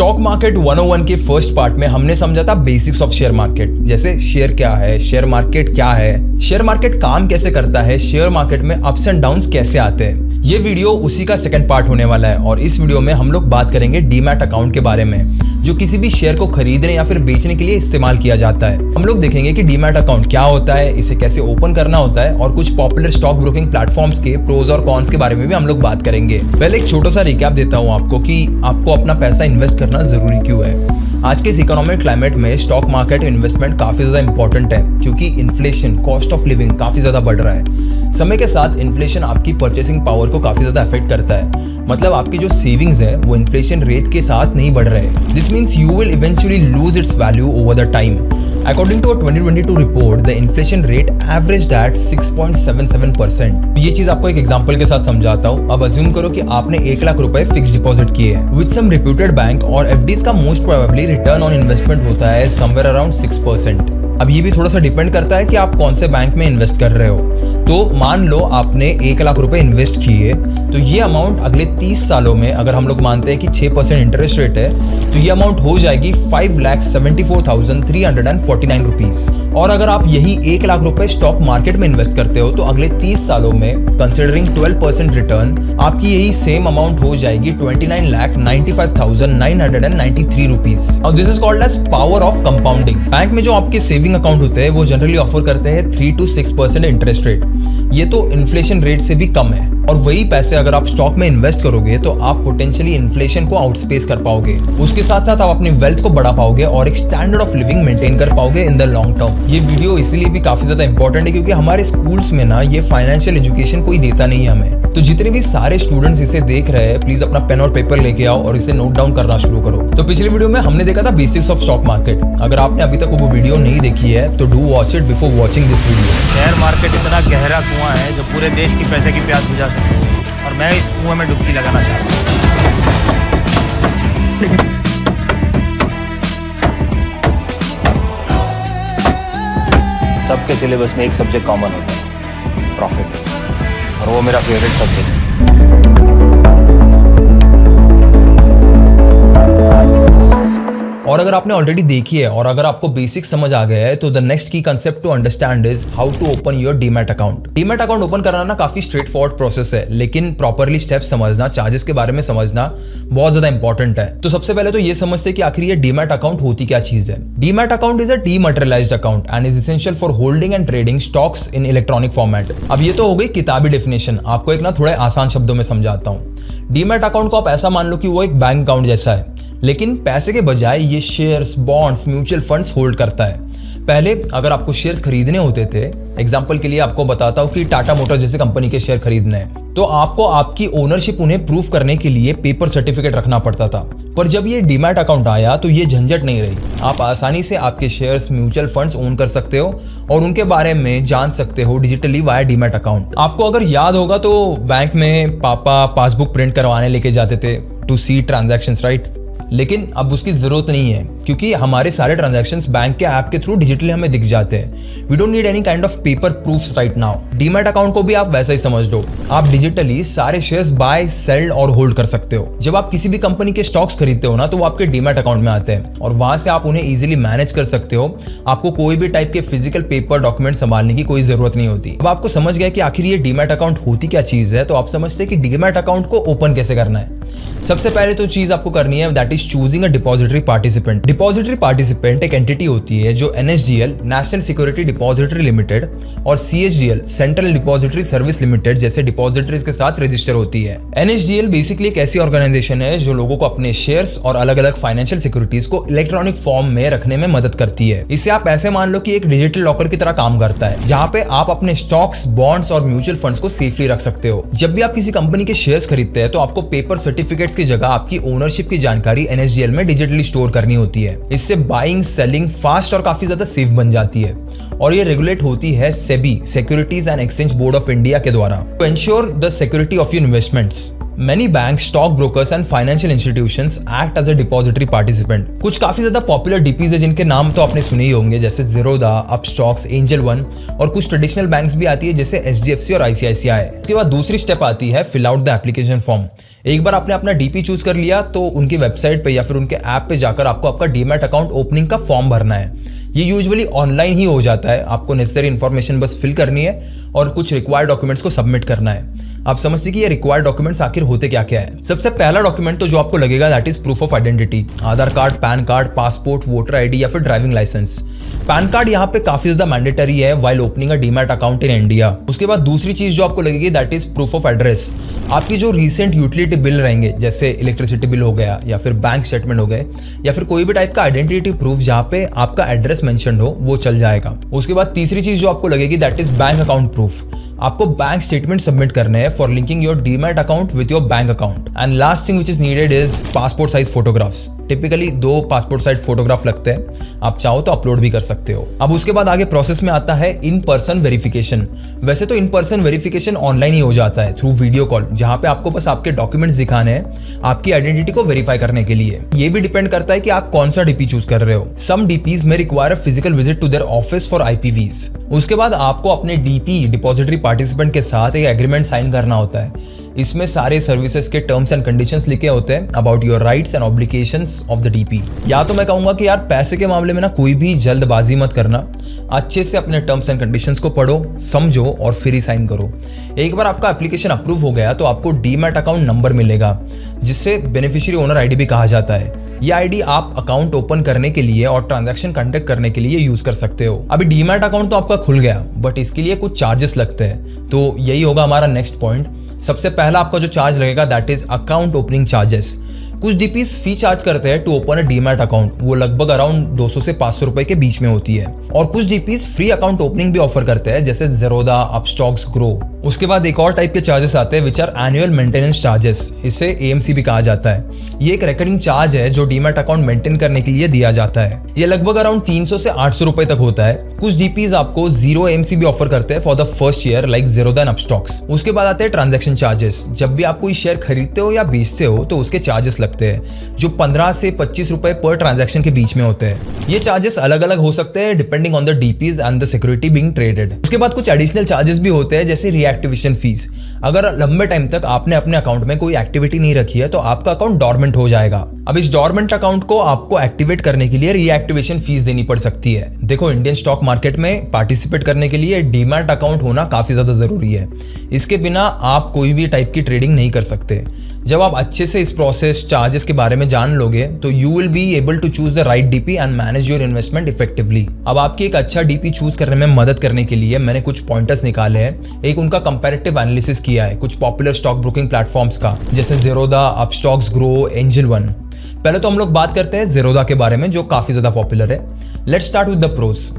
Stock market 101 के first part में हमने समझा था बेसिक्स ऑफ शेयर मार्केट, जैसे शेयर क्या है, शेयर मार्केट क्या है, शेयर मार्केट काम कैसे करता है, शेयर मार्केट में अप्स एंड डाउन्स कैसे आते हैं। ये वीडियो उसी का सेकंड पार्ट होने वाला है और इस वीडियो में हम लोग बात करेंगे डीमैट अकाउंट के बारे में, जो किसी भी शेयर को खरीदने या फिर बेचने के लिए इस्तेमाल किया जाता है। हम लोग देखेंगे कि डीमैट अकाउंट क्या होता है, इसे कैसे ओपन करना होता है और कुछ पॉपुलर स्टॉक ब्रोकिंग प्लेटफॉर्म्स के प्रोज और कॉन्स के बारे में भी हम लोग बात करेंगे। पहले एक छोटा सा रिकैप देता हूँ आपको कि आपको अपना पैसा इन्वेस्ट करना जरूरी क्यों है। आज के इस इकोनॉमिक क्लाइमेट में स्टॉक मार्केट इन्वेस्टमेंट काफी ज्यादा इंपॉर्टेंट है, क्योंकि इन्फ्लेशन, कॉस्ट ऑफ लिविंग काफी ज्यादा बढ़ रहा है। समय के साथ इन्फ्लेशन आपकी परचेसिंग पावर को काफी ज्यादा अफेक्ट करता है, मतलब आपकी जो सेविंग्स है वो इन्फ्लेशन रेट के साथ नहीं बढ़ रहे। This means you will eventually lose its value over the time. According to a 2022 report, the inflation rate averaged at 6.77%. ये चीज आपको एक एग्जांपल के साथ समझाता हूँ। अब अज्यूम करो कि आपने 1 लाख रुपए फिक्स डिपॉजिट किए हैं विद सम रिप्यूटेड बैंक और एफडीज का most probably return on investment होता है समवेयर अराउंड 6%। अब ये भी थोड़ा सा डिपेंड करता है कि आप कौन से बैंक में इन्वेस्ट कर रहे हो। तो मान लो आपने 1 लाख रुपए इन्वेस्ट किए, तो ये अमाउंट अगले 30 सालों में, अगर हम लोग मानते हैं कि 6% इंटरेस्ट रेट है, तो ये अमाउंट हो जाएगी 5,74,349 रुपीज। और अगर आप यही 1 लाख रुपए स्टॉक मार्केट में इन्वेस्ट करते हो तो अगले 30 सालों में कंसिडरिंग 12% रिटर्न आपकी यही सेम अमाउंट हो जाएगी 29,95,993 रुपीज। और this is called as power of compounding. Bank में जो आपके सेविंग अकाउंट होते हैं वो जनरली ऑफर करते हैं 3 to 6% इंटरेस्ट रेट। ये तो इन्फ्लेशन रेट से भी कम है, और वही पैसे अगर आप स्टॉक में इन्वेस्ट करोगे तो आप पोटेंशियली इन्फ्लेशन को आउटस्पेस कर पाओगे। उसके साथ साथ आप अपनी वेल्थ को बढ़ा पाओगे और एक स्टैंडर्ड ऑफ लिविंग मेंटेन कर पाओगे इन द लॉन्ग टर्म। ये वीडियो इसीलिए भी काफी ज्यादा इंपॉर्टेंट है क्योंकि हमारे स्कूल्स में ना ये फाइनेंशियल एजुकेशन कोई देता नहीं है हमें। तो जितने भी सारे स्टूडेंट्स इसे देख रहे हैं, प्लीज अपना पेन और पेपर लेके आओ और इसे नोट डाउन करना शुरू करो। तो पिछले वीडियो में हमने देखा था बेसिक्स ऑफ स्टॉक मार्केट। अगर आपने अभी तक वो वीडियो नहीं देखी है तो do watch it before watching this video. Share market इतना गहरा कुआं है जो पूरे देश की पैसे की प्यास बुझा सकते हैं, और मैं इस कुएं में डुबकी लगाना चाहता हूँ। सबके सिलेबस में एक सब्जेक्ट कॉमन होता है, प्रॉफिट, और वो मेरा फेवरेट सब्जेक्ट है। और अगर आपने ऑलरेडी देखी है और अगर आपको बेसिक समझ आ गया है तो the next key concept to understand is how to open your demat account. Demat account open करना ना काफी स्ट्रेट फॉरवर्ड प्रोसेस है, लेकिन प्रॉपरली स्टेप समझना, चार्जेस के बारे में समझना बहुत ज्यादा इंपॉर्टेंट है। तो सबसे पहले तो ये समझते हैं कि आखिर ये डीमैट अकाउंट होती क्या चीज है। Demat account is a dematerialized account and is essential for holding and trading stocks in electronic format. अब ये तो हो गई किताबी डेफिनेशन, आपको एक ना थोड़े आसान शब्दों में समझाता हूँ। डीमैट अकाउंट को आप ऐसा मान लो कि वो एक बैंक अकाउंट जैसा है, लेकिन पैसे के बजाय ये shares, bonds, mutual funds hold करता है। पहले अगर आपको शेयर्स खरीदने होते थे, एग्जांपल के लिए आपको बताता हूं कि टाटा मोटर्स जैसे कंपनी के शेयर खरीदने हैं, तो आपको आपकी ओनरशिप उन्हें प्रूफ करने के लिए पेपर सर्टिफिकेट रखना पड़ता था। पर जब ये डीमैट अकाउंट आया तो ये झंझट नहीं रही। आप आसानी से आपके शेयर्स, म्यूचुअल फंड्स ओन कर सकते हो और उनके बारे में जान सकते हो डिजिटली वाया डीमैट अकाउंट। आपको अगर याद होगा तो बैंक में पापा पासबुक प्रिंट करवाने लेके जाते थे टू सी ट्रांजैक्शंस, राइट? लेकिन अब उसकी जरूरत नहीं है क्योंकि हमारे सारे ट्रांजैक्शंस बैंक के ऐप के थ्रू डिजिटली हमें दिख जाते हैं। We don't need any kind of paper proofs right now. Demat account को भी आप वैसा ही समझ लो, आप डिजिटली सारे शेयर्स बाय, सेल और होल्ड कर सकते हो। जब आप किसी भी कंपनी के स्टॉक्स खरीदते हो ना तो वो आपके डीमैट अकाउंट में आते हैं और वहां से आप उन्हें इजीली मैनेज कर सकते हो। आपको कोई भी टाइप के फिजिकल पेपर डॉक्यूमेंट संभालने की कोई जरूरत नहीं होती। अब आपको समझ गया कि आखिर ये डीमैट अकाउंट होती क्या चीज है, तो आप समझते हैं कि डीमैट अकाउंट को ओपन कैसे करना है। सबसे पहले तो चीज आपको करनी है, that is choosing a depository participant. Depository participant एक एंटिटी होती है जो NSDL, national security depository limited, और CSDL, central depository service limited जैसे डिपॉजिटरीज के साथ रजिस्टर होती है। NSDL बेसिकली एक ऐसी ऑर्गेनाइजेशन है जो लोगों को अपने शेयर्स और अलग अलग फाइनेंशियल सिक्योरिटीज को इलेक्ट्रॉनिक फॉर्म में रखने में मदद करती है। इसे आप ऐसे मान लो कि एक डिजिटल लॉकर की तरह काम करता है, जहां पे आप अपने स्टॉक्स, बॉन्ड्स और म्यूचुअल फंड्स को सेफली रख सकते हो। जब भी आप किसी कंपनी के शेयर्स खरीदते हैं तो आपको पेपर सर्टिफिकेट्स की जगह आपकी ओनरशिप की जानकारी NSDL में डिजिटली स्टोर करनी होती है। इससे बाइंग, सेलिंग फास्ट और काफी ज्यादा सेफ बन जाती है और ये रेगुलेट होती है SEBI, Securities and Exchange Board of India के द्वारा, to ensure the security of your investments. Many banks, stock brokers and financial institutions act as a depository participant. कुछ काफी ज्यादा पॉपुलर डीपीज है जिनके नाम तो आपने सुने ही होंगे, जैसे ज़ीरोधा, अपस्टॉक्स, एंजल वन, और कुछ ट्रेडिशनल बैंक्स भी आती है जैसे HDFC और ICICI। उसके बाद दूसरी स्टेप आती है fill out the application form. एक बार आपने अपना डीपी चूज कर लिया तो उनकी वेबसाइट पे या फिर उनके ऐप पे जाकर आपको आपका डीमैट अकाउंट ओपनिंग का फॉर्म भरना है। ये यूजुअली ऑनलाइन ही हो जाता है, आपको नेसेसरी इन्फॉर्मेशन बस फिल करनी है और कुछ रिक्वायर्ड डॉक्यूमेंट्स को सबमिट करना है। आप समझते कि ये रिक्वायर्ड डॉक्यूमेंट्स आखिर होते क्या क्या है। सबसे पहला डॉक्यूमेंट तो जो आपको लगेगा that is proof of identity, Aadhaar card, pan card, passport, voter ID या फिर ड्राइविंग लाइसेंस। पैन कार्ड यहाँ पे काफी ज्यादा मैंडेटरी है while opening a demat account in India. उसके बाद दूसरी चीज जो आपको लगेगी that is proof of address. आपकी जो रीसेंट यूटिलिटी बिल रहेंगे जैसे इलेक्ट्रिसिटी बिल हो गया या फिर बैंक स्टेटमेंट हो गए या फिर कोई भी टाइप का आइडेंटिटी प्रूफ जहाँ पे आपका एड्रेस मेंशन्ड हो वो चल जाएगा। उसके बाद तीसरी चीज जो आपको लगेगी that is bank account proof. आपको बैंक स्टेटमेंट सबमिट करने हैं for linking your demat account with your bank account. And last thing which is needed is passport size photographs. Typically 2 passport size photograph लगते हैं, आप चाहो तो upload भी कर सकते हो। अब उसके बाद आगे प्रोसेस में आता है इन पर्सन वेरिफिकेशन। वैसे तो इन पर्सन वेरिफिकेशन ऑनलाइन ही हो जाता है थ्रू वीडियो कॉल, जहां पे आपको बस आपके डॉक्यूमेंट्स दिखाने हैं आपकी आइडेंटिटी को वेरीफाई करने के लिए। ये भी डिपेंड करता है कि आप कौन सा डीपी चूज कर रहे हो। सम डीपीज में require a physical visit to their office for IPVs। उसके बाद आपको अपने डीपी डिपॉजिटरी पार्टिसिपेंट के साथ एक एग्रीमेंट साइन करना होता है। इसमें सारे सर्विसेज के टर्म्स एंड कंडीशंस लिखे होते हैं about your rights and obligations of the DP. या तो मैं कहूंगा कि यार पैसे के मामले में ना कोई भी जल्दबाजी मत करना, अच्छे से अपने टर्म्स एंड कंडीशंस को पढ़ो, समझो और फिर ही साइन करो। एक बार आपका एप्लीकेशन अप्रूव हो गया तो आपको डीमैट अकाउंट नंबर मिलेगा जिससे बेनिफिशियरी ओनर आईडी भी कहा जाता है। ये आईडी आप अकाउंट ओपन करने के लिए और ट्रांजैक्शन कंडक्ट करने के लिए यूज कर सकते हो। अभी डीमैट अकाउंट तो आपका खुल गया बट इसके लिए कुछ चार्जेस लगते हैं, तो यही होगा हमारा नेक्स्ट पॉइंट। सबसे पहला आपका जो चार्ज लगेगा that is account opening charges. कुछ डीपीज फी चार्ज करते हैं to open a demat account, वो लगभग अराउंड 200 से 500 रुपए के बीच में होती है। और कुछ डीपीज फ्री अकाउंट ओपनिंग भी ऑफर करते हैं जैसे ज़ीरोधा, अपस्टॉक्स, ग्रो। उसके बाद एक और टाइप के चार्जेस आते हैं which are annual maintenance charges, इसे AMC भी कहा जाता है। ये एक रिकरिंग चार्ज है जो डीमैट अकाउंट मेंटेन करने के लिए दिया जाता है। ये लगभग अराउंड 300 से 800 रुपए तक होता है। कुछ डीपीज आपको 0 AMC भी ऑफर करते हैं for the first year like Zerodha and Upstox. उसके बाद आते हैं ट्रांजैक्शन चार्जेस। जब भी आप कोई शेयर खरीदते हो या बेचते हो तो उसके चार्जेस लगते हैं जो 15 से 25 रुपए पर ट्रांजैक्शन के बीच में होते हैं। ये चार्जेस अलग अलग हो सकते हैं depending on the DPs and the security being traded. उसके बाद कुछ एडिशनल चार्जेस भी होते हैं जैसे रीएक्टिवेशन फीस। अगर लंबे टाइम तक आपने अपने अकाउंट में कोई एक्टिविटी नहीं रखी है तो आपका अकाउंट डॉर्मेंट हो जाएगा। अब इस डॉर्मेंट अकाउंट को आपको एक्टिवेट करने के लिए रीएक्टिवेशन फीस देनी पड़ सकती है। देखो, इंडियन स्टॉक मार्केट में पार्टिसिपेट करने के लिए डीमैट अकाउंट होना काफी ज्यादा जरूरी है। इसके बिना आप कोई भी टाइप की ट्रेडिंग नहीं कर सकते। जब आप अच्छे से इस प्रोसेस, चार्जेस के बारे में जान लोगे तो you will be able to choose the right DP and manage your investment effectively. अब आपकी एक अच्छा डीपी चूज करने में मदद करने के लिए मैंने कुछ पॉइंटर्स निकाले हैं। एक उनका कंपैरेटिव एनालिसिस किया है कुछ पॉपुलर स्टॉक ब्रोकिंग प्लेटफॉर्म्स का जैसे Zerodha, Upstox, grow, angel one. पहले तो हम लोग बात करते हैं ज़ीरोधा के बारे में जो काफी ज्यादा पॉपुलर है। Let's start with the pros.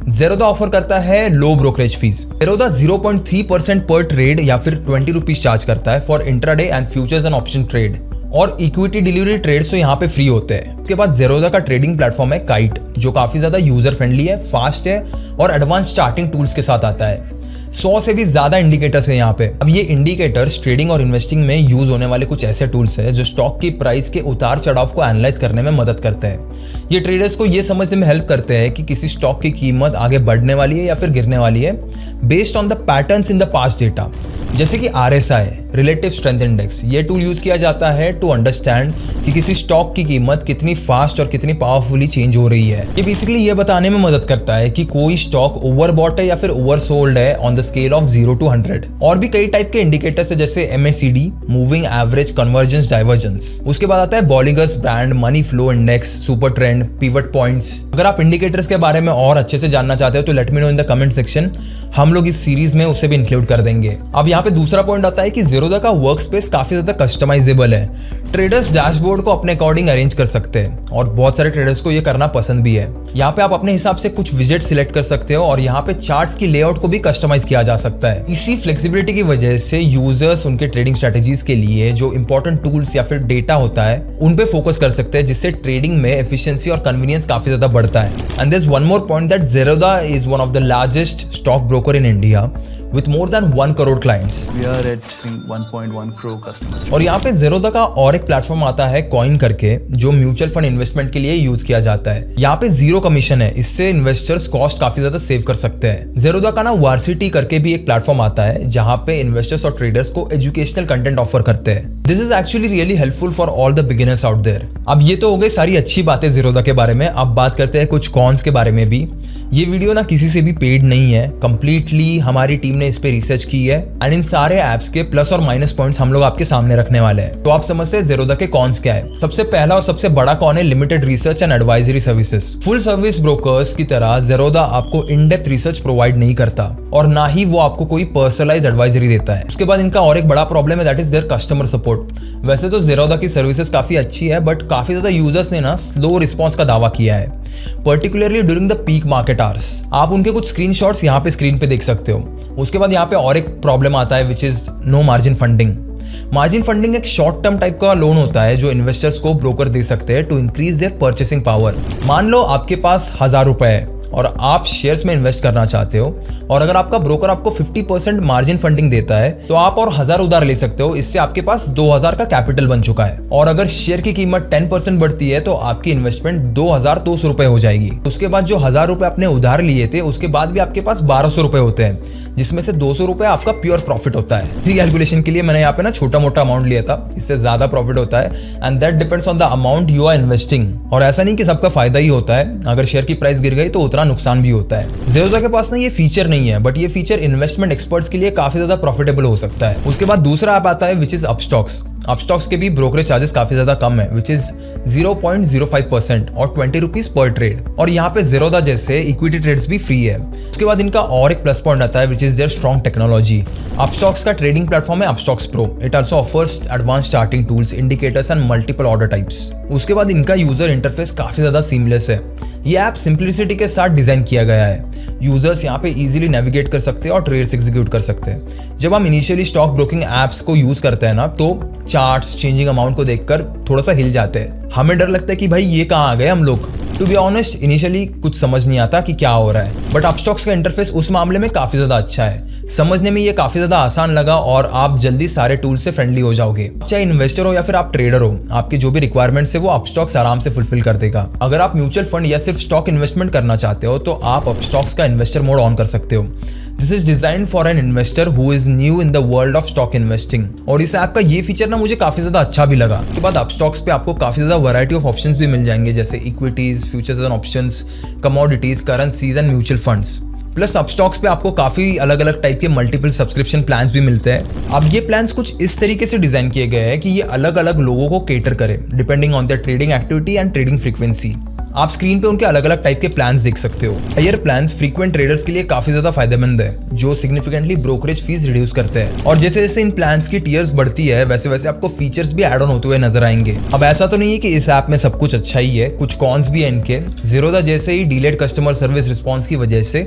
Zerodha offer करता है लो ब्रोकरेज फीस। ज़ीरोधा 0.3% पर ट्रेड या फिर 20 रुपीज चार्ज करता है for intraday and futures and option trade, और इक्विटी डिलीवरी ट्रेड्स तो यहाँ पे फ्री होते हैं। उसके बाद ज़ीरोधा का ट्रेडिंग प्लेटफॉर्म है काइट जो काफी ज्यादा यूजर फ्रेंडली है, फास्ट है और एडवांस चार्टिंग टूल्स के साथ आता है। 100 से भी ज्यादा इंडिकेटर्स है यहाँ पे। अब ये इंडिकेटर्स ट्रेडिंग और इन्वेस्टिंग में यूज होने वाले कुछ ऐसे टूल्स है जो स्टॉक की प्राइस के उतार चढ़ाव को एनालाइज करने में मदद करते हैं। ये ट्रेडर्स को ये समझने में हेल्प करते हैं कि किसी स्टॉक की कीमत आगे बढ़ने वाली है या फिर गिरने वाली है based on the patterns in the past data, जैसे कि RSI, रिलेटिव स्ट्रेंथ इंडेक्स। ये टूल यूज किया जाता है टू अंडरस्टैंड कि किसी स्टॉक की कीमत कितनी फास्ट और कितनी पावरफुली चेंज हो रही है। ये बेसिकली ये बताने में मदद करता है कि कोई स्टॉक ओवरबॉट है या फिर ओवरसोल्ड है on the scale of 0 to 100। और भी कई टाइप के इंडिकेटर्स है जैसे MACD, moving average, convergence, divergence. उसके बाद आता है Bollinger's band, money flow index, super trend, pivot points. अगर आप इंडिकेटर्स के बारे में और अच्छे से जानना चाहते हो तो let me know in the comment section, हम लोग इस सीरीज में उसे भी इंक्लूड कर देंगे। अब यहाँ पे दूसरा पॉइंट आता है कि ज़ीरोधा का वर्क स्पेस काफी ज्यादा कस्टमाइजेबल है। ट्रेडर्स डैशबोर्ड को अपने अकॉर्डिंग अरेंज कर सकते हैं और बहुत सारे ट्रेडर्स को ये करना पसंद भी है। यहाँ पे आप अपने हिसाब से कुछ विजेट सिलेक्ट कर सकते हो और यहाँ पे चार्ट्स की लेआउट को भी कस्टमाइज किया जा सकता है। इसी फ्लेक्सिबिलिटी की वजह से यूजर्स उनके ट्रेडिंग स्ट्रेटेजीज के लिए जो इंपॉर्टेंट टूल्स या फिर डेटा होता है उन पे फोकस कर सकते हैं, जिससे ट्रेडिंग में एफिशिएंसी और कन्वीनियंस काफी ज्यादा बढ़ता है। And there is one more point that Zerodha is one of the largest stock broker in India with more than 1 crore clients. We are at I think 1.1 crore customers. और यहाँ पे Zerodha का और एक प्लेटफॉर्म आता है coin करके, जो म्यूचुअल फंड इन्वेस्टमेंट के लिए यूज किया जाता है। यहाँ पे जीरो कमीशन है, इससे इन्वेस्टर्स कॉस्ट काफी ज्यादा सेव कर सकते हैं। Zerodha का ना वार्सिटी करके भी एक प्लेटफॉर्म आता है जहाँ पे इन्वेस्टर्स और ट्रेडर्स को एजुकेशनल कंटेंट ऑफर करते हैं। This is actually really helpful for all the beginners out there. अब ये तो हो गई सारी अच्छी बातें Zerodha के बारे में, अब बात करते हैं कुछ कॉन्स के बारे में भी। ये वीडियो ना किसी से भी पेड नहीं है, कंप्लीटली हमारी टीम ने इस पे रिसर्च की है एंड इन सारे ऐप्स के प्लस और माइनस पॉइंट्स हम लोग आपके सामने रखने वाले हैं। तो आप समझते हैं Zerodha के कॉन्स क्या है। सबसे पहला और सबसे बड़ा कॉन है limited research and advisory services. Full service brokers की तरह Zerodha आपको इन डेप्थ रिसर्च प्रोवाइड नहीं करता और ना ही वो आपको कोई पर्सनलाइज्ड एडवाइजरी देता है। उसके बाद इनका और एक बड़ा प्रॉब्लम है, that is there customer support. वैसे तो Zerodha की सर्विसेज काफी अच्छी है, बट काफी ज्यादा यूजर्स ने ना स्लो रिस्पॉन्स का दावा किया है, particularly during the peak market hours. आप उनके कुछ स्क्रीनशॉट्स यहाँ पे स्क्रीन पे देख सकते हो। उसके बाद यहाँ पे और एक प्रॉब्लम आता है which is no margin funding. Margin funding एक शॉर्ट टर्म टाइप का लोन होता है जो इन्वेस्टर्स को ब्रोकर दे सकते हैं to increase their purchasing power. मान लो आपके पास 1000 रुपए है और आप शेयर्स में इन्वेस्ट करना चाहते हो, और अगर आपका ब्रोकर आपको 50% मार्जिन फंडिंग देता है तो आप और 1000 उधार ले सकते हो। इससे आपके पास 2000 का कैपिटल बन चुका है। और अगर शेयर की कीमत 10% बढ़ती है तो आपकी इन्वेस्टमेंट 2200 रुपए हो जाएगी। उसके बाद जो 1000 रुपए आपने उधार लिए थे उसके बाद भी आपके पास 1200 रुपए होते हैं, जिसमें से 200 रुपए आपका प्योर प्रॉफिट होता है। इसी कैलकुलेशन के लिए मैंने यहाँ पे ना छोटा मोटा अमाउंट लिया था, इससे ज्यादा प्रॉफिट होता है and that depends on the amount you are investing. और ऐसा नहीं कि सबका फायदा ही होता है, अगर शेयर की प्राइस गिर गई तो उतना नुकसान भी होता है। Zerodha के पास ना ये फीचर नहीं है, बट ये फीचर इन्वेस्टमेंट एक्सपर्ट्स के लिए काफी ज्यादा प्रॉफिटेबल हो सकता है। उसके बाद दूसरा ऐप आता है विच इज अपस्टॉक्स। अपस्टॉक्स के भी ब्रोकरेज चार्जेस काफी ज्यादा कम है, विच इज 0.05% और 20 रुपीज पर ट्रेड। और यहाँ पे Zerodha जैसे इक्विटी ट्रेड्स भी फ्री है। उसके बाद इनका और एक प्लस पॉइंट आता है which is there strong technology. Upstox का ट्रेडिंग प्लेटफॉर्म है Upstox pro. It also offers advance charting tools, indicators and multiple order types. उसके बाद इनका यूजर इंटरफेस काफी ज्यादा सीमलेस है। ये ऐप सिंप्लिसिटी के साथ डिजाइन किया गया है। यूजर्स यहाँ पे इजीली नेविगेट कर सकते हैं और ट्रेड्स एग्जीक्यूट कर सकते हैं। जब हम इनिशियली स्टॉक ब्रोकिंग एप्स को यूज करते हैं ना, तो चार्ट्स, चेंजिंग अमाउंट को देखकर थोड़ा सा हिल जाते हैं। हमें डर लगता है कि भाई ये कहाँ आ गए हम लोग। टू बी ऑनेस्ट, इनिशियली कुछ समझ नहीं आता कि क्या हो रहा है, बट अपस्टॉक्स का इंटरफेस उस मामले में काफी ज्यादा अच्छा है। समझने में ये काफी ज्यादा आसान लगा और आप जल्दी सारे टूल से फ्रेंडली हो जाओगे। चाहे इन्वेस्टर हो या फिर आप ट्रेडर हो, आपके जो भी रिक्वायरमेंट्स है वो अपस्टॉक्स आराम से फुलफिल कर देगा। अगर आप म्यूचुअल फंड या सिर्फ स्टॉक इन्वेस्टमेंट करना चाहते हो तो आप अपस्टॉक्स का इन्वेस्टर मोड ऑन कर सकते हो। This is designed for an investor who is new in the world of stock investing. और इस ऐप का ये फीचर ना मुझे काफी ज्यादा अच्छा भी लगा। उसके बाद अपस्टॉक्स पे आपको काफी ज्यादा वैरायटी ऑफ ऑप्शंस भी मिल जाएंगे, जैसे equities, futures and options, commodities, currencies and mutual funds. Plus Upstox पे आपको काफी अलग अलग टाइप के मल्टीपल सब्सक्रिप्शन प्लान्स भी मिलते हैं। अब ये प्लान्स कुछ इस तरीके से डिजाइन किए गए हैं कि ये अलग अलग लोगों को केटर करे depending on the trading activity and trading frequency. आप स्क्रीन पे उनके अलग अलग टाइप के प्लान्स देख सकते हो। हायर प्लान्स फ्रीक्वेंट ट्रेडर्स के लिए काफी ज्यादा फायदेमंद है, जो सिग्निफिकेंटली ब्रोकरेज फीस रिड्यूस करते हैं। और जैसे जैसे इन प्लान्स की टियर्स बढ़ती है वैसे वैसे आपको फीचर्स भी एड ऑन होते हुए नजर आएंगे। अब ऐसा तो नहीं है कि इस ऐप में सब कुछ अच्छा ही है, कुछ कॉन्स भी है इनके। Zerodha जैसे ही डिलेड कस्टमर सर्विस रिस्पॉन्स की वजह से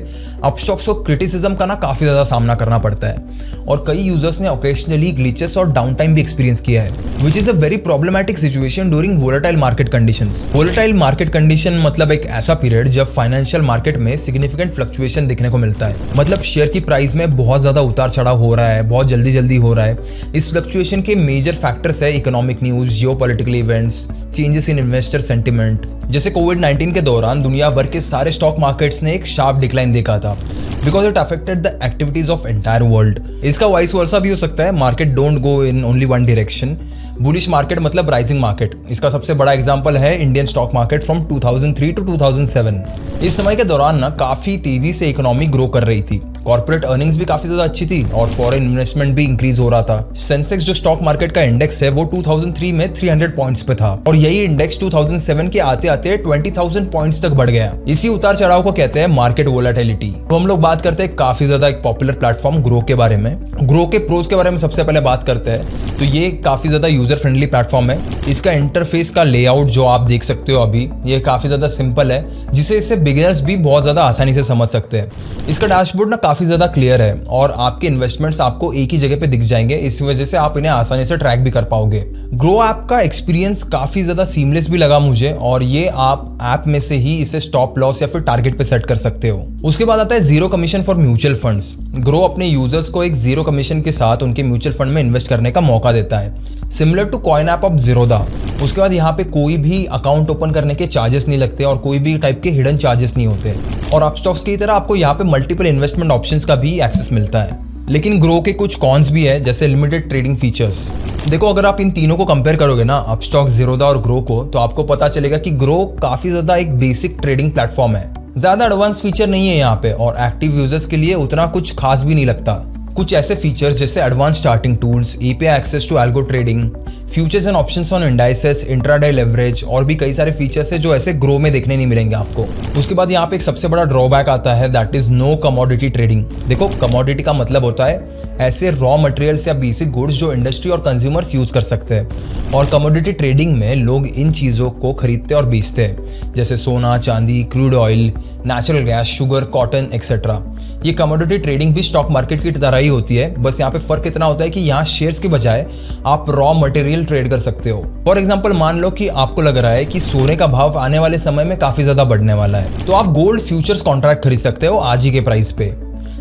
अपस्टॉक्स को क्रिटिसिज्म का ना काफी ज्यादा सामना करना पड़ता है और कई यूजर्स ने ओकेजनली ग्लिचेस और डाउन टाइम भी एक्सपीरियंस किया है, which is a very problematic situation during volatile market conditions. Volatile market condition मतलब एक ऐसा पीरियड जब फाइनेंशियल मार्केट में सिग्निफिकेंट फ्लक्चुएशन दिखने को मिलता है। मतलब शेयर की प्राइस में बहुत ज्यादा उतार चढ़ाव हो रहा है, बहुत जल्दी जल्दी हो रहा है। इस फ्लक्चुएशन के मेजर फैक्टर्स है economic news, geopolitical events, changes in investor sentiment. जैसे कोविड-19 के दौरान दुनिया भर के सारे स्टॉक मार्केट्स ने एक शार्प डिक्लाइन देखा था because it affected the activities of entire world. इसका वाइस वर्सा भी हो सकता है, market don't go in only one direction. Bullish market मतलब राइजिंग मार्केट। इसका सबसे बड़ा एग्जांपल है Indian stock market from 2003 to 2007। इस समय के दौरान ना काफी तेजी से इकोनॉमी ग्रो कर रही थी, कॉर्पोरेट अर्निंग्स भी काफी ज्यादा अच्छी थी और फॉरेन इन्वेस्टमेंट भी इंक्रीज हो रहा था। सेंसेक्स जो स्टॉक मार्केट का इंडेक्स है वो 2003 में 300 पॉइंट्स पे था और यही इंडेक्स 2007 के आते आते 20,000 पॉइंट्स तक बढ़ गया। इसी उतार चढ़ाव को कहते हैं मार्केट वोलेटिलिटी। तो हम लोग बात करते हैं काफी ज्यादा एक पॉपुलर प्लेटफॉर्म ग्रो के बारे में। ग्रो के प्रोज के बारे में सबसे पहले बात करते हैं तो ये काफी ज्यादा यूजर फ्रेंडली प्लेटफॉर्म है। इसका इंटरफेस का लेआउट जो आप देख सकते हो अभी, ये काफी ज्यादा सिंपल है, जिसे इससे बिगिनर्स भी बहुत ज्यादा आसानी से समझ सकते हैं। इसका डैशबोर्ड ना काफी ज्यादा क्लियर है और आपके इन्वेस्टमेंट्स आपको एक ही जगह पे दिख जाएंगे, इस वजह से आप इन्हें आसानी से ट्रैक भी कर पाओगे। ग्रो ऐप का एक्सपीरियंस काफी ज्यादा सीमलेस भी लगा मुझे, और ये आप ऐप में से ही इसे स्टॉप लॉस या फिर टारगेट पे सेट कर सकते हो। उसके बाद आता है zero commission for mutual funds. Grow अपने यूजर्स को एक जीरो कमीशन के साथ उनके म्यूचुअल फंड में इन्वेस्ट करने का मौका देता है, similar to coin app of Zerodha. उसके बाद यहाँ पे कोई भी अकाउंट ओपन करने के चार्जेस नहीं लगते और कोई भी टाइप के हिडन चार्जेस नहीं होते, और अपस्टॉक्स की तरह आपको यहाँ पे मल्टीपल इन्वेस्टमेंट ऑप्शंस का भी एक्सेस मिलता है। लेकिन ग्रो के कुछ कॉन्स भी है, जैसे लिमिटेड ट्रेडिंग फीचर्स। देखो, अगर आप इन तीनों को कंपेयर करोगे ना, अपस्टॉक्स, ज़ीरोधा और ग्रो को, तो आपको पता चलेगा कि ग्रो काफी ज्यादा एक बेसिक ट्रेडिंग प्लेटफॉर्म है। ज्यादा एडवांस फीचर नहीं है यहाँ पे, और एक्टिव यूजर्स के लिए उतना कुछ खास भी नहीं लगता। कुछ ऐसे फीचर्स जैसे advance charting tools, API access to algo trading, futures and options on indices, intraday leverage, और भी कई सारे फीचर्स है जो ऐसे ग्रो में देखने नहीं मिलेंगे आपको। उसके बाद यहाँ पे एक सबसे बड़ा ड्रॉबैक आता है, that is no commodity trading. देखो, कमोडिटी का मतलब होता है ऐसे रॉ मटेरियल्स या बेसिक गुड्स जो इंडस्ट्री और कंज्यूमर्स यूज कर सकते हैं, और कमोडिटी ट्रेडिंग में लोग इन चीज़ों को खरीदते और बेचते हैं, जैसे सोना, चांदी, crude oil, natural gas, sugar, cotton etcetera. ये कमोडिटी ट्रेडिंग भी स्टॉक मार्केट की तरह ही होती है, बस यहाँ पे फर्क इतना होता है कि यहाँ शेयर्स के बजाय आप रॉ मटेरियल ट्रेड कर सकते हो। फॉर एग्जांपल, मान लो कि आपको लग रहा है कि सोने का भाव आने वाले समय में काफी ज्यादा बढ़ने वाला है, तो आप गोल्ड फ्यूचर्स कॉन्ट्रैक्ट खरीद सकते हो आज ही के प्राइस पे।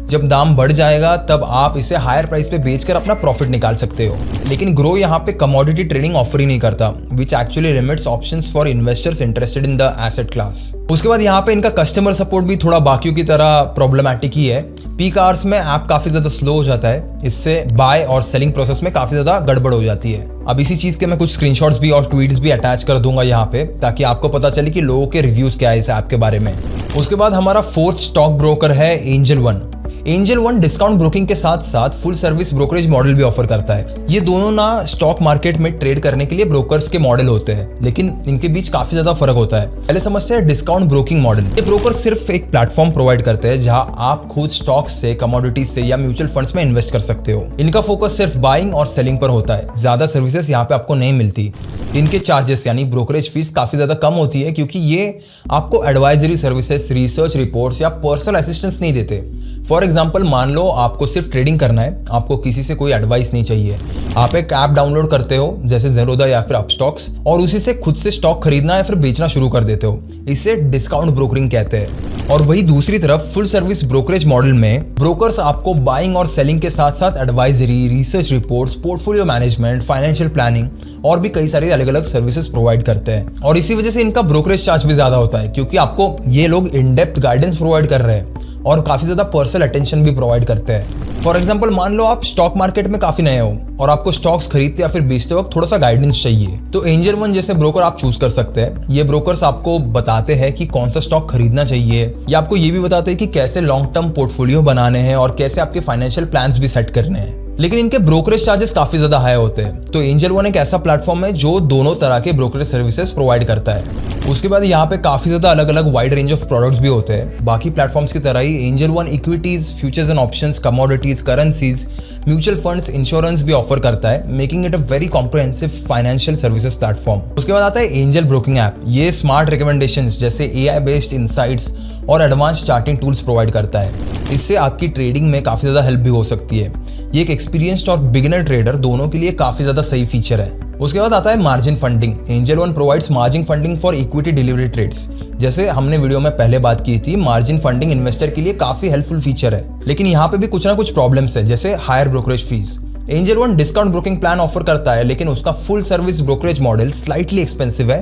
जब दाम बढ़ जाएगा तब आप इसे हायर प्राइस पे बेचकर अपना प्रॉफिट निकाल सकते हो। लेकिन ग्रो यहाँ पे कमोडिटी ट्रेडिंग ऑफर ही नहीं करता, which actually limits options for investors interested in the asset class. उसके बाद यहाँ पे इनका कस्टमर सपोर्ट भी थोड़ा बाकियों की तरह प्रॉब्लमैटिक ही है। पीक आवर्स में ऐप काफी ज्यादा स्लो हो जाता है, इससे बाय और सेलिंग प्रोसेस में काफी ज्यादा गड़बड़ हो जाती है। अब इसी चीज के मैं कुछ स्क्रीनशॉट्स भी और ट्वीट्स भी अटैच कर दूंगा यहाँ पे, ताकि आपको पता चले कि लोगों के रिव्यूज क्या है इस ऐप के बारे में। उसके बाद हमारा फोर्थ स्टॉक ब्रोकर है Angel one. Angel One discount broking के साथ साथ फुल सर्विस ब्रोकरेज मॉडल भी ऑफर करता है। ये दोनों ना स्टॉक मार्केट में ट्रेड करने के लिए ब्रोकर्स के मॉडल होते हैं, लेकिन इनके बीच काफी ज्यादा फर्क होता है। पहले समझते हैं डिस्काउंट ब्रोकिंग मॉडल। ये ब्रोकर सिर्फ एक प्लेटफॉर्म प्रोवाइड करते हैं जहां आप खुद स्टॉक्स से, कमोडिटीज से या म्यूचुअल फंड्स में इन्वेस्ट कर सकते हो। इनका फोकस सिर्फ बाइंग और सेलिंग पर होता है, ज्यादा सर्विसेज यहाँ पे आपको नहीं मिलती। इनके चार्जेस यानी ब्रोकरेज फीस काफी ज्यादा कम होती है, क्योंकि ये आपको एडवाइजरी सर्विसेज, रिसर्च रिपोर्ट्स या पर्सनल असिस्टेंस नहीं देते। फॉर एग्जाम्पल, मान लो आपको सिर्फ ट्रेडिंग करना है, आपको किसी से कोई एडवाइस नहीं चाहिए। आप एक ऐप डाउनलोड करते हो जैसे ज़ीरोधा या फिर अपस्टॉक्स, और उसी से खुद से स्टॉक खरीदना या फिर बेचना शुरू कर देते हो। इसे डिस्काउंट ब्रोकरिंग कहते हैं। और वही दूसरी तरफ फुल सर्विस ब्रोकरेज मॉडल में ब्रोकर्स आपको बाइंग और सेलिंग के साथ साथ advisory, research reports, portfolio management, financial planning और भी कई सारे अलग अलग सर्विसेज प्रोवाइड करते हैं। और इसी वजह से इनका ब्रोकरेज चार्ज भी ज्यादा होता है, क्योंकि आपको ये लोग इन डेप्थ गाइडेंस प्रोवाइड कर रहे हैं और काफी ज्यादा पर्सनल अटेंशन भी प्रोवाइड करते हैं। फॉर एग्जाम्पल, मान लो आप स्टॉक मार्केट में काफी नए हो और आपको स्टॉक्स खरीदते या फिर बेचते वक्त थोड़ा सा गाइडेंस चाहिए, तो एंजल वन जैसे ब्रोकर आप चूज कर सकते हैं। ये ब्रोकर्स आपको बताते हैं कि कौन सा स्टॉक खरीदना चाहिए, या आपको ये भी बताते हैं कि कैसे लॉन्ग टर्म पोर्टफोलियो बनाने हैं और कैसे आपके फाइनेंशियल प्लान्स भी सेट करने हैं। लेकिन इनके ब्रोकरेज चार्जेस काफी ज्यादा हाई होते हैं। तो एंजल वन एक ऐसा प्लेटफॉर्म है जो दोनों तरह के ब्रोकरेज सर्विसेज प्रोवाइड करता है। उसके बाद यहाँ पे काफी ज्यादा अलग अलग वाइड रेंज ऑफ प्रोडक्ट्स भी होते हैं। बाकी प्लेटफॉर्म्स की तरह ही Angel One equities, futures and options, commodities, currencies, mutual funds, insurance भी ऑफर करता है, making it a very comprehensive financial services platform. उसके बाद आता है एंजल ब्रोकिंग ऐप। ये स्मार्ट रिकमेंडेशंस जैसे एआई बेस्ड इनसाइट्स और एडवांस चार्टिंग टूल्स प्रोवाइड करता है। इससे आपकी ट्रेडिंग में काफी ज्यादा हेल्प भी हो सकती है। ये एक एक्सपीरियंस्ड और बिगिनर ट्रेडर दोनों के लिए काफी ज्यादा सही फीचर है। उसके बाद आता है margin funding. Angel One provides margin funding for equity delivery trades. जैसे हमने वीडियो में पहले बात की थी, मार्जिन फंडिंग इन्वेस्टर के लिए काफी हेल्पफुल फीचर है, लेकिन यहाँ पे भी कुछ ना कुछ प्रॉब्लम्स है, जैसे higher brokerage fees. Angel One discount broking plan offer करता है, लेकिन उसका full service brokerage model slightly expensive है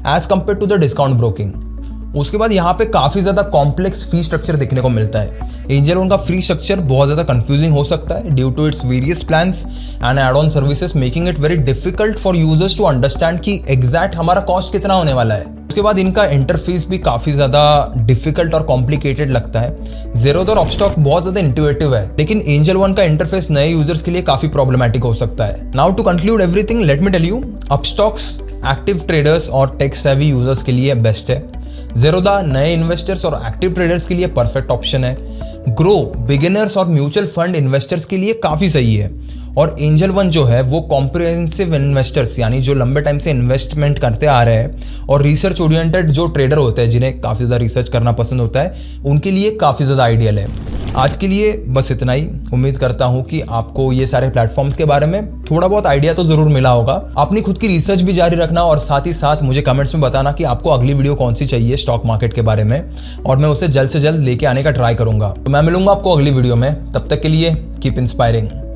as compare to the discount broking. उसके बाद यहाँ पे काफी ज्यादा कॉम्प्लेक्स फी स्ट्रक्चर देखने को मिलता है। एंजल वन का फ्री स्ट्रक्चर बहुत ज्यादा कंफ्यूजिंग हो सकता है due to its various plans and add on services, making it very difficult for users to understand कि एग्जैक्ट हमारा कॉस्ट कितना होने वाला है। उसके बाद इनका इंटरफेस भी काफी ज्यादा डिफिकल्ट और कॉम्प्लिकेटेड लगता है। ज़ीरोधा और अपस्टॉक बहुत ज्यादा इंट्यूटिव है, लेकिन एंजल वन का इंटरफेस नए यूजर्स के लिए काफी प्रॉब्लमैटिक हो सकता है। Now to conclude everything, let me tell you, Upstox active traders और टेक सेवी यूजर्स के लिए बेस्ट है। ज़ेरोधा नए इन्वेस्टर्स और एक्टिव ट्रेडर्स के लिए परफेक्ट ऑप्शन है। ग्रो बिगिनर्स और म्यूचुअल फंड इन्वेस्टर्स के लिए काफ़ी सही है। और एंजल वन जो है वो कॉम्प्रिहेंसिव इन्वेस्टर्स यानी जो लंबे टाइम से इन्वेस्टमेंट करते आ रहे हैं और रिसर्च ओरिएंटेड जो ट्रेडर होते हैं जिन्हें काफ़ी ज़्यादा रिसर्च करना पसंद होता है उनके लिए काफ़ी ज़्यादा आइडियल है। आज के लिए बस इतना ही। उम्मीद करता हूँ कि आपको ये सारे प्लेटफॉर्म्स के बारे में थोड़ा बहुत आइडिया तो ज़रूर मिला होगा। अपनी खुद की रिसर्च भी जारी रखना और साथ ही साथ मुझे कमेंट्स में बताना कि आपको अगली वीडियो कौन सी चाहिए स्टॉक मार्केट के बारे में, और मैं उसे जल्द से जल्द लेके आने का ट्राई करूंगा। तो मैं मिलूंगा आपको अगली वीडियो में। तब तक के लिए कीप इंस्पायरिंग।